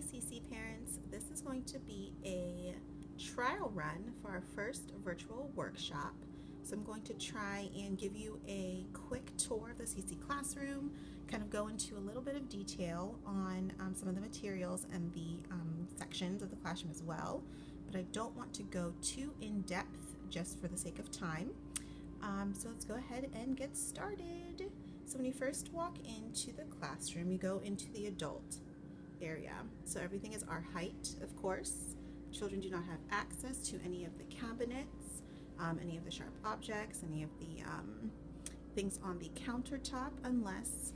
Hey CC parents, this is going to be a trial run for our first virtual workshop. So I'm going to try and give you a quick tour of the CC classroom, kind of go into a little bit of detail on some of the materials and the sections of the classroom as well, but I don't want to go too in depth just for the sake of time. So let's go ahead and get started. So when you first walk into the classroom, you go into the adult area. So everything is our height, of course. Children do not have access to any of the cabinets, any of the sharp objects, any of the things on the countertop unless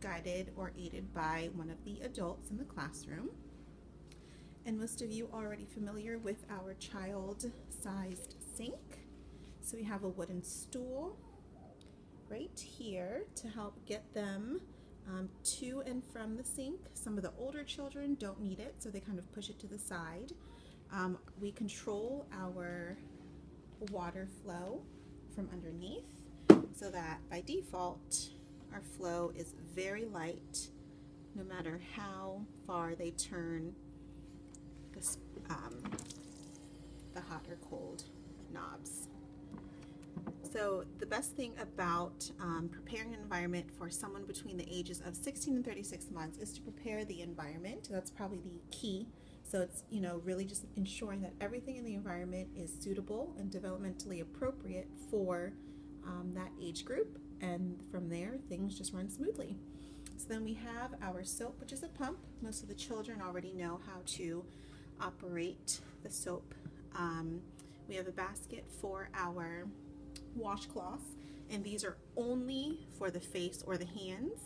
guided or aided by one of the adults in the classroom. And most of you are already familiar with our child-sized sink. So we have a wooden stool right here to help get them to and from the sink. Some of the older children don't need it, so they kind of push it to the side. We control our water flow from underneath so that by default our flow is very light no matter how far they turn the hot or cold knobs. So the best thing about preparing an environment for someone between the ages of 16 and 36 months is to prepare the environment. That's probably the key. So it's, really just ensuring that everything in the environment is suitable and developmentally appropriate for that age group. And from there, things just run smoothly. So then we have our soap, which is a pump. Most of the children already know how to operate the soap. We have a basket for our washcloths, and these are only for the face or the hands.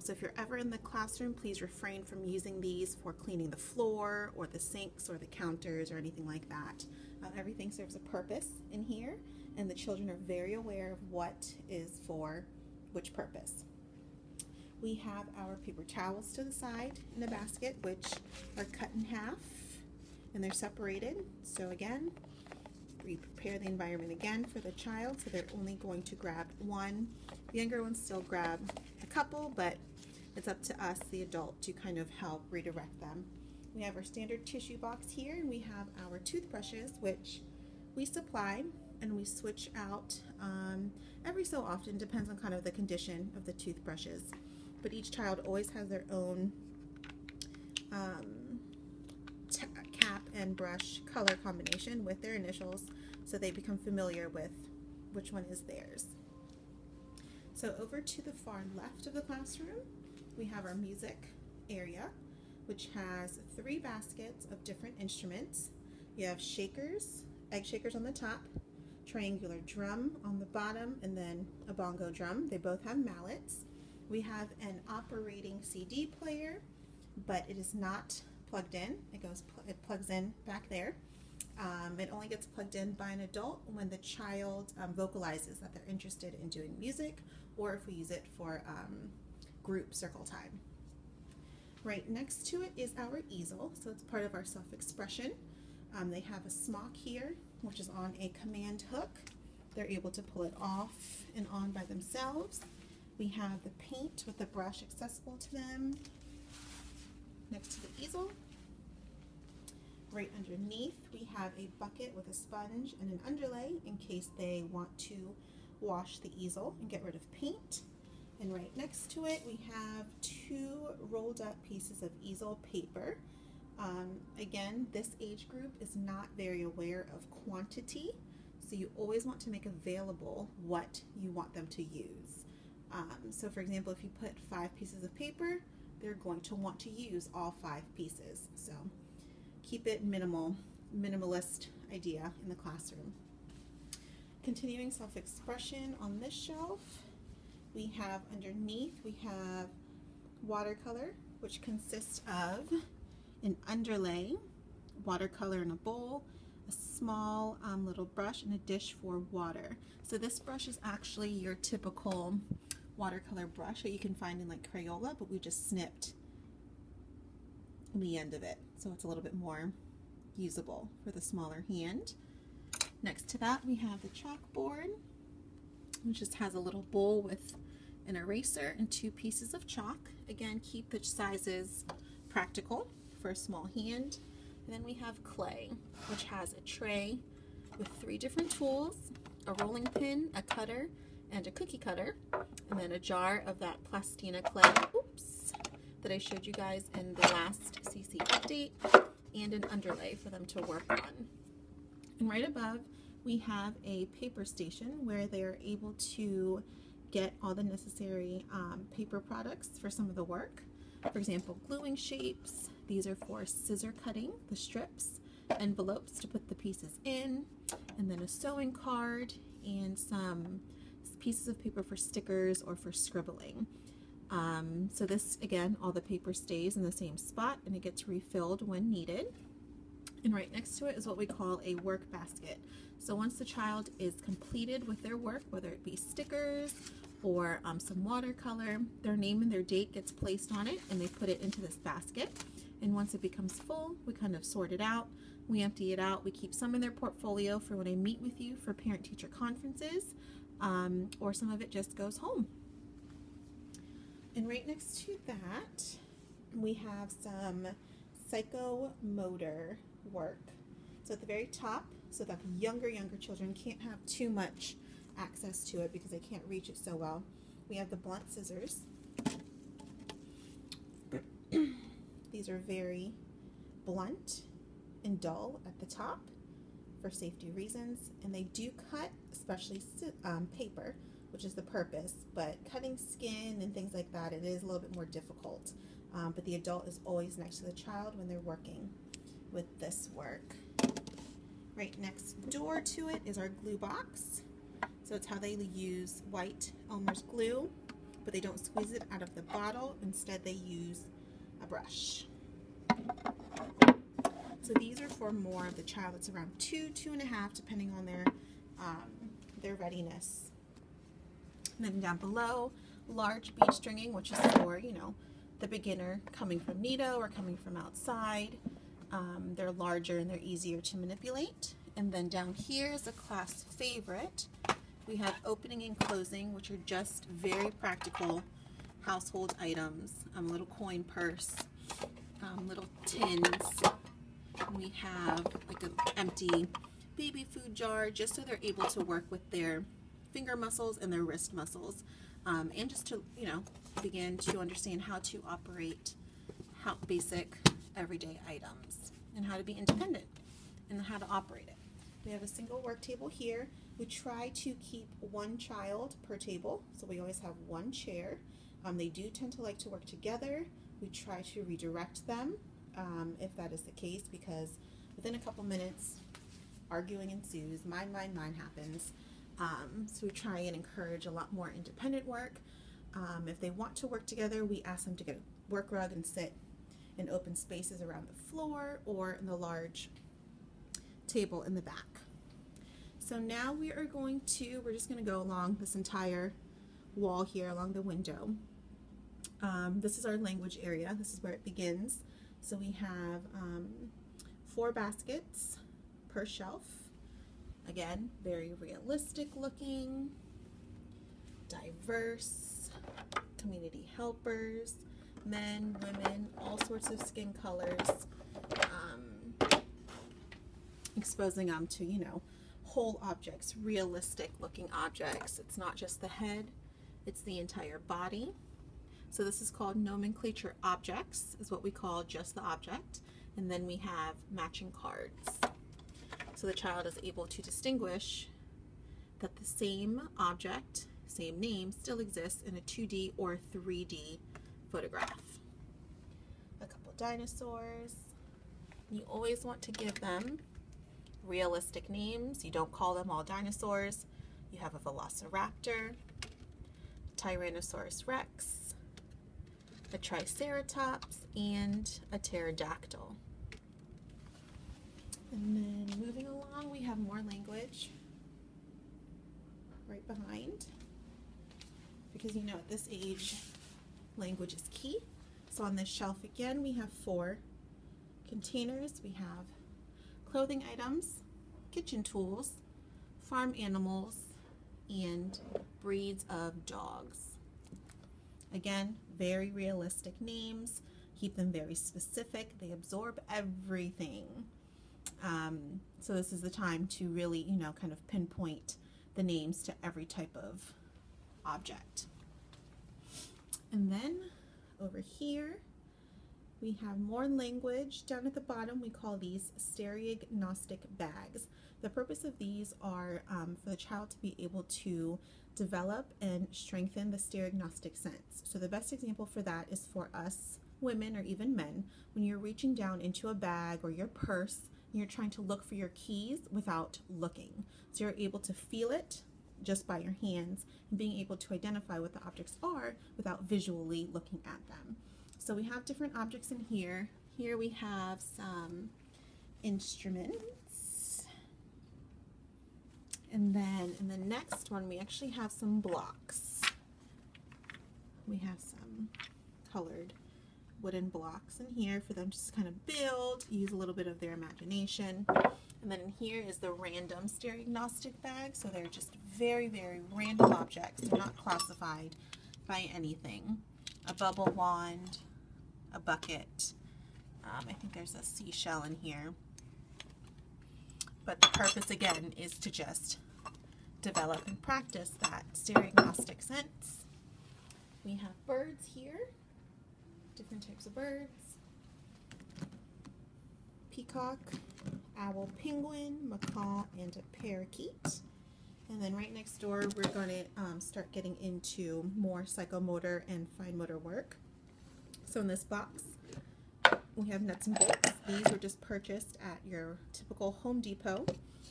So if you're ever in the classroom, please refrain from using these for cleaning the floor or the sinks or the counters or anything like that. Everything serves a purpose in here, and the children are very aware of what is for which purpose. We have our paper towels to the side in a basket, which are cut in half and they're separated. So again, we prepare the environment again for the child, so they're only going to grab one. The younger ones still grab a couple, but it's up to us, the adult, to kind of help redirect them. We have our standard tissue box here, and we have our toothbrushes, which we supply and we switch out every so often, depends on kind of the condition of the toothbrushes. But each child always has their own cap and brush color combination with their initials, so they become familiar with which one is theirs. So over to the far left of the classroom, we have our music area, which has 3 baskets of different instruments. You have shakers, egg shakers on the top, triangular drum on the bottom, and then a bongo drum. They both have mallets. We have an operating CD player, but it is not plugged in. It plugs in back there. It only gets plugged in by an adult when the child vocalizes that they're interested in doing music, or if we use it for group circle time. Right next to it is our easel, so it's part of our self-expression. They have a smock here, which is on a command hook. They're able to pull it off and on by themselves. We have the paint with the brush accessible to them next to the easel. Right underneath, we have a bucket with a sponge and an underlay in case they want to wash the easel and get rid of paint. And right next to it, we have 2 rolled up pieces of easel paper. Again, this age group is not very aware of quantity, so you always want to make available what you want them to use. So for example, if you put 5 pieces of paper, they're going to want to use all 5 pieces. So keep it minimalist idea in the classroom. Continuing self-expression on this shelf, we have underneath, we have watercolor, which consists of an underlay, watercolor in a bowl, a small little brush, and a dish for water. So this brush is actually your typical watercolor brush that you can find in like Crayola, but we just snipped the end of it, so it's a little bit more usable for the smaller hand. Next to that, we have the chalkboard, which just has a little bowl with an eraser and 2 pieces of chalk. Again, keep the sizes practical for a small hand. And then we have clay, which has a tray with 3 different tools, a rolling pin, a cutter, and a cookie cutter, and then a jar of that plastina clay, that I showed you guys in the last CC update, and an underlay for them to work on. And right above, we have a paper station where they are able to get all the necessary paper products for some of the work. For example, gluing shapes. These are for scissor cutting the strips, envelopes to put the pieces in, and then a sewing card and some pieces of paper for stickers or for scribbling. So this, again, all the paper stays in the same spot and it gets refilled when needed. And right next to it is what we call a work basket. So once the child is completed with their work, whether it be stickers or some watercolor, their name and their date gets placed on it and they put it into this basket. And once it becomes full, we kind of sort it out, we empty it out, we keep some in their portfolio for when I meet with you for parent-teacher conferences, or some of it just goes home. And right next to that, we have some psychomotor work. So at the very top, so that younger children can't have too much access to it because they can't reach it so well, we have the blunt scissors. These are very blunt and dull at the top for safety reasons, and they do cut, especially paper, which is the purpose, but cutting skin and things like that, it is a little bit more difficult. But the adult is always next to the child when they're working with this work. Right next door to it is our glue box. So it's how they use white Elmer's glue, but they don't squeeze it out of the bottle. Instead, they use a brush. So these are for more of the child that's around 2, 2.5, depending on their readiness. And then down below, large bead stringing, which is for, you know, the beginner coming from Nido or coming from outside. They're larger and they're easier to manipulate. And then down here is a class favorite. We have opening and closing, which are just very practical household items. A little coin purse, little tins. We have like an empty baby food jar, just so they're able to work with their finger muscles and their wrist muscles, and just to, you know, begin to understand how to operate basic everyday items and how to be independent and how to operate it. We have a single work table here. We try to keep 1 child per table, so we always have 1 chair. They do tend to like to work together. We try to redirect them if that is the case, because within a couple minutes arguing ensues, mine happens. So we try and encourage a lot more independent work. If they want to work together, we ask them to get a work rug and sit in open spaces around the floor or in the large table in the back. So now we're just going to go along this entire wall here along the window. This is our language area. This is where it begins. So we have 4 baskets per shelf. Again, very realistic looking, diverse, community helpers, men, women, all sorts of skin colors, exposing them to, you know, whole objects, realistic looking objects. It's not just the head, it's the entire body. So this is called nomenclature objects, is what we call just the object. And then we have matching cards. So the child is able to distinguish that the same object, same name, still exists in a 2D or 3D photograph. A couple dinosaurs. You always want to give them realistic names. You don't call them all dinosaurs. You have a velociraptor, Tyrannosaurus rex, a triceratops, and a pterodactyl. And then moving along, we have more language right behind, because, you know, at this age, language is key. So on this shelf again, we have 4 containers. We have clothing items, kitchen tools, farm animals, and breeds of dogs. Again, very realistic names. keep them very specific. They absorb everything. So this is the time to really, you know, kind of pinpoint the names to every type of object. And then over here, we have more language. Down at the bottom, we call these stereognostic bags. The purpose of these are for the child to be able to develop and strengthen the stereognostic sense. So the best example for that is for us women or even men, when you're reaching down into a bag or your purse and you're trying to look for your keys without looking. So you're able to feel it just by your hands and being able to identify what the objects are without visually looking at them. So we have different objects in here. Here we have some instruments. And then in the next one, we actually have some blocks. We have some colored wooden blocks in here for them to just kind of build, use a little bit of their imagination. And then in here is the random stereognostic bag. So they're just very, very random objects. They're not classified by anything. A bubble wand, a bucket. I think there's a seashell in here. But the purpose, again, is to just develop and practice that stereognostic sense. We have birds here, different types of birds. Peacock, owl, penguin, macaw, and a parakeet. And then right next door, we're going to start getting into more psychomotor and fine motor work. So in this box, we have nuts and bolts. These were just purchased at your typical Home Depot.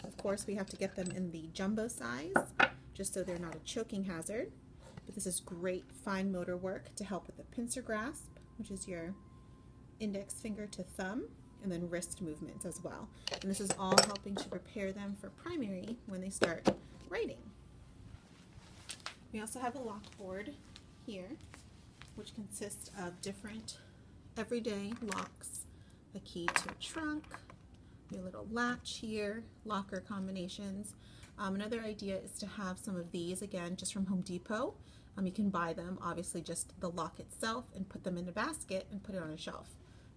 Of course, we have to get them in the jumbo size, just so they're not a choking hazard. But this is great fine motor work to help with the pincer grasp, which is your index finger to thumb, and then wrist movements as well. And this is all helping to prepare them for primary when they start writing. We also have a lock board here, which consists of different everyday locks, a key to a trunk, your little latch here, locker combinations. Another idea is to have some of these, again, just from Home Depot. You can buy them, obviously just the lock itself, and put them in a basket and put it on a shelf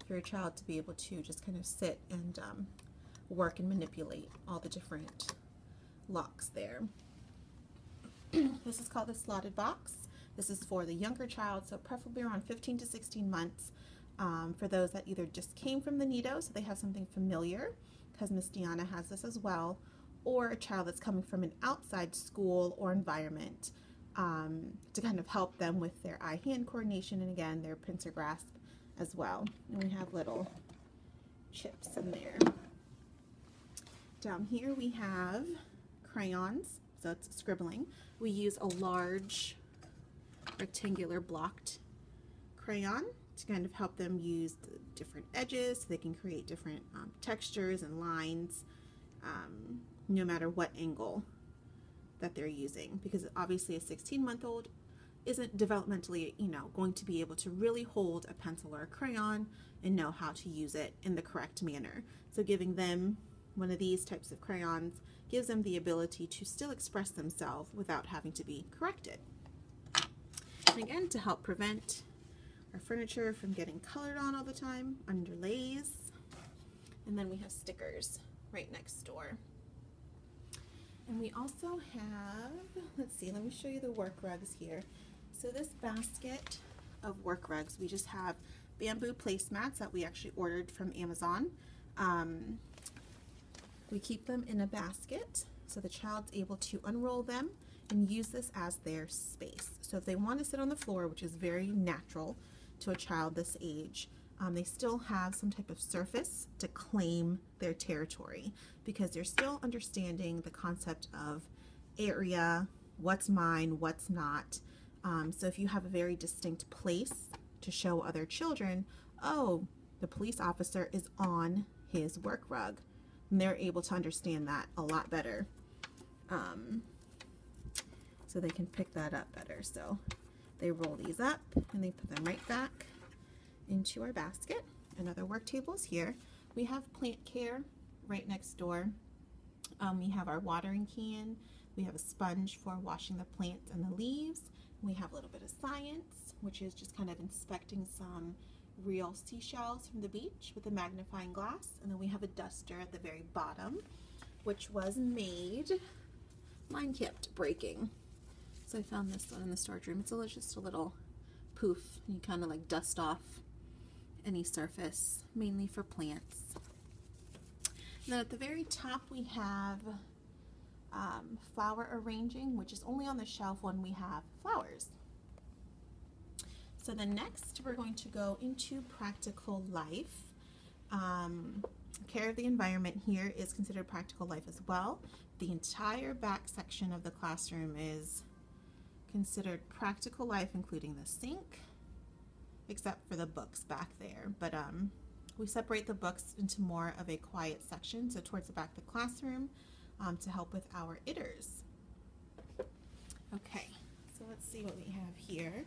for your child to be able to just kind of sit and work and manipulate all the different locks there. This is called a slotted box. This is for the younger child, so preferably around 15 to 16 months. For those that either just came from the nido, so they have something familiar, because Miss Deanna has this as well, or a child that's coming from an outside school or environment to kind of help them with their eye-hand coordination and, again, their pincer grasp as well. And we have little chips in there. Down here we have crayons, so it's scribbling. We use a large rectangular blocked crayon to kind of help them use the different edges so they can create different textures and lines no matter what angle that they're using, because obviously a 16-month-old isn't developmentally, going to be able to really hold a pencil or a crayon and know how to use it in the correct manner. So giving them one of these types of crayons gives them the ability to still express themselves without having to be corrected. And again, to help prevent our furniture from getting colored on all the time, underlays. And then we have stickers right next door. And we also have, let's see, let me show you the work rugs here. So this basket of work rugs, we just have bamboo placemats that we actually ordered from Amazon. We keep them in a basket so the child's able to unroll them and use this as their space. So if they want to sit on the floor, which is very natural to a child this age, they still have some type of surface to claim their territory, because they're still understanding the concept of area, what's mine, what's not. So if you have a very distinct place to show other children, oh, the police officer is on his work rug, and they're able to understand that a lot better. So they can pick that up better. So they roll these up and they put them right back into our basket. Another work table is here. We have plant care right next door. We have our watering can. We have a sponge for washing the plants and the leaves. We have a little bit of science, which is just kind of inspecting some real seashells from the beach with a magnifying glass. And then we have a duster at the very bottom, which was made, mine kept breaking. So I found this one in the storage room. It's just a little poof. You kind of like dust off any surface, mainly for plants. And then at the very top we have flower arranging, which is only on the shelf when we have flowers. So then next we're going to go into practical life. Care of the environment here is considered practical life as well. The entire back section of the classroom is considered practical life, including the sink, except for the books back there. But we separate the books into more of a quiet section, so towards the back of the classroom, to help with our itters. Okay, so let's see what we have here.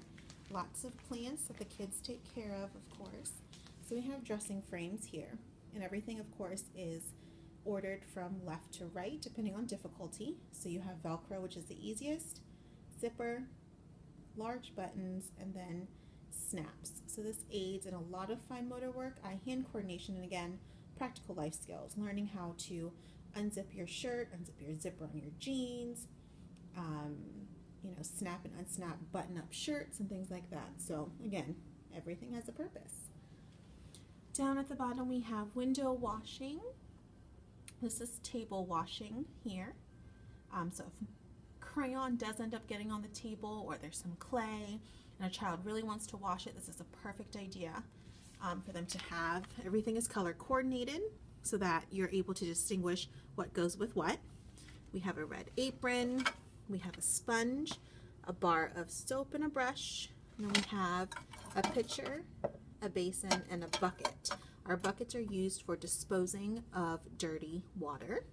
Lots of plants that the kids take care of course. So we have dressing frames here, and everything, of course, is ordered from left to right, depending on difficulty. So you have Velcro, which is the easiest, zipper, large buttons, and then snaps. So this aids in a lot of fine motor work, eye-hand coordination, and again, practical life skills, learning how to unzip your shirt, unzip your zipper on your jeans, you know, snap and unsnap button-up shirts and things like that. So again, everything has a purpose. Down at the bottom we have window washing. This is table washing here. So if crayon does end up getting on the table, or there's some clay and a child really wants to wash it, this is a perfect idea for them to have. Everything is color coordinated so that you're able to distinguish what goes with what. We have a red apron, we have a sponge, a bar of soap and a brush, and then we have a pitcher, a basin, and a bucket. Our buckets are used for disposing of dirty water.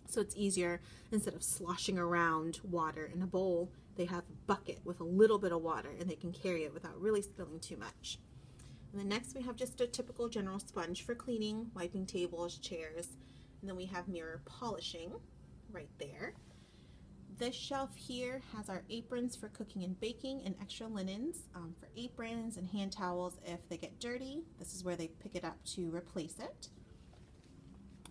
So it's easier, instead of sloshing around water in a bowl, they have a bucket with a little bit of water and they can carry it without really spilling too much. And then next we have just a typical general sponge for cleaning, wiping tables, chairs, and then we have mirror polishing right there. This shelf here has our aprons for cooking and baking, and extra linens for aprons and hand towels if they get dirty. This is where they pick it up to replace it.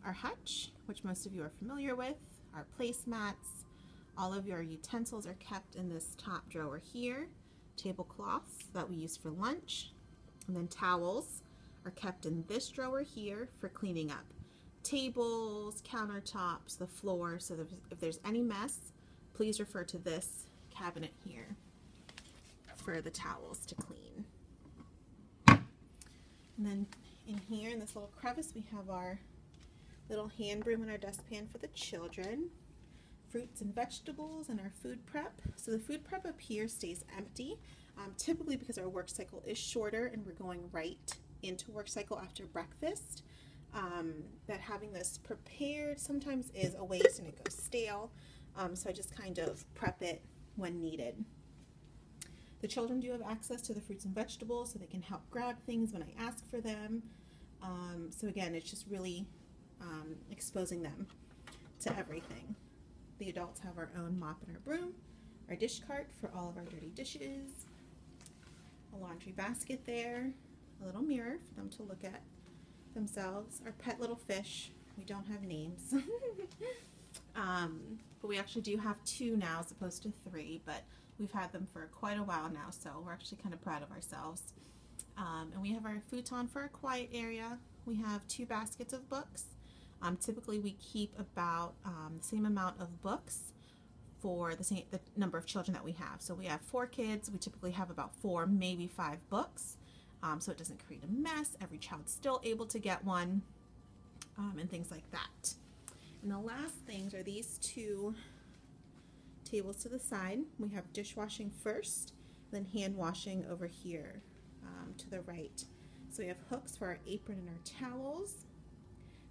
Our hutch, which most of you are familiar with, our placemats, all of your utensils are kept in this top drawer here, tablecloths that we use for lunch, and then towels are kept in this drawer here for cleaning up tables, countertops, the floor. So if there's any mess, please refer to this cabinet here for the towels to clean. And then in here, in this little crevice, we have our little hand broom and our dustpan for the children, fruits and vegetables, and our food prep. So the food prep up here stays empty, typically because our work cycle is shorter and we're going right into work cycle after breakfast. That having this prepared sometimes is a waste and it goes stale. So I just kind of prep it when needed. The children do have access to the fruits and vegetables, so they can help grab things when I ask for them. So again, it's just really exposing them to everything. The adults have our own mop and our broom, our dish cart for all of our dirty dishes, a laundry basket there, a little mirror for them to look at themselves, our pet little fish. We don't have names. But we actually do have 2 now as opposed to 3, but we've had them for quite a while now, so we're actually kind of proud of ourselves. And we have our futon for our quiet area. We have 2 baskets of books. Typically we keep about the same amount of books for the number of children that we have. So we have 4 kids, we typically have about 4, maybe 5 books, so it doesn't create a mess. Every child's still able to get one, and things like that. And the last things are these 2 tables to the side. We have dishwashing first, then hand washing over here to the right. So we have hooks for our apron and our towels.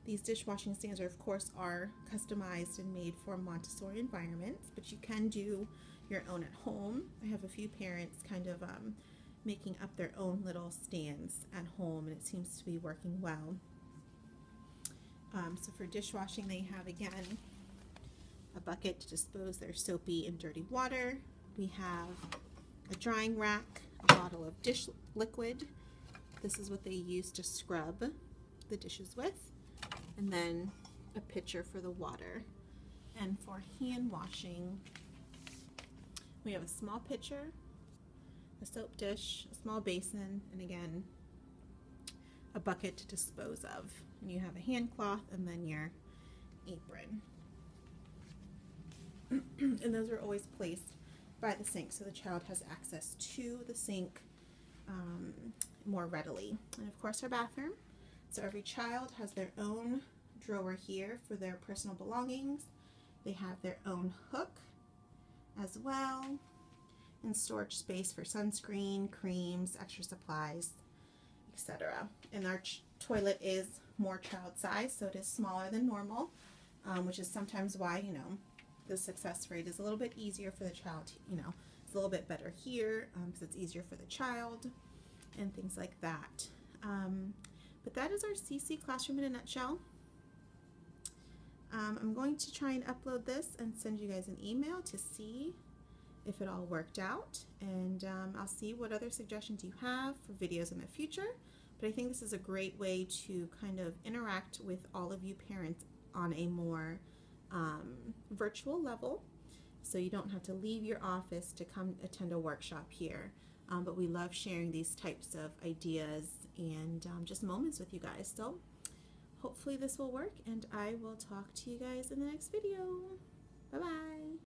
These dishwashing stands of course are customized and made for Montessori environments, but you can do your own at home. I have a few parents kind of making up their own little stands at home, and it seems to be working well. So for dishwashing, they have, again, a bucket to dispose their soapy and dirty water. We have a drying rack, a bottle of dish liquid, This is what they use to scrub the dishes with, and then a pitcher for the water. And for hand washing, we have a small pitcher, a soap dish, a small basin, and again, a bucket to dispose of. And you have a hand cloth and then your apron. And those are always placed by the sink so the child has access to the sink more readily. And of course our bathroom. So every child has their own drawer here for their personal belongings. They have their own hook as well, and storage space for sunscreen, creams, extra supplies, etc. And our toilet is more child size, so it is smaller than normal, which is sometimes why, you know, the success rate is a little bit easier for the child. You know, it's a little bit better here because it's easier for the child and things like that. But that is our CC Classroom in a nutshell. I'm going to try and upload this and send you guys an email to see if it all worked out, and I'll see what other suggestions you have for videos in the future. But I think this is a great way to kind of interact with all of you parents on a more virtual level, so you don't have to leave your office to come attend a workshop here. But we love sharing these types of ideas and just moments with you guys. So hopefully this will work, and I will talk to you guys in the next video. Bye-bye.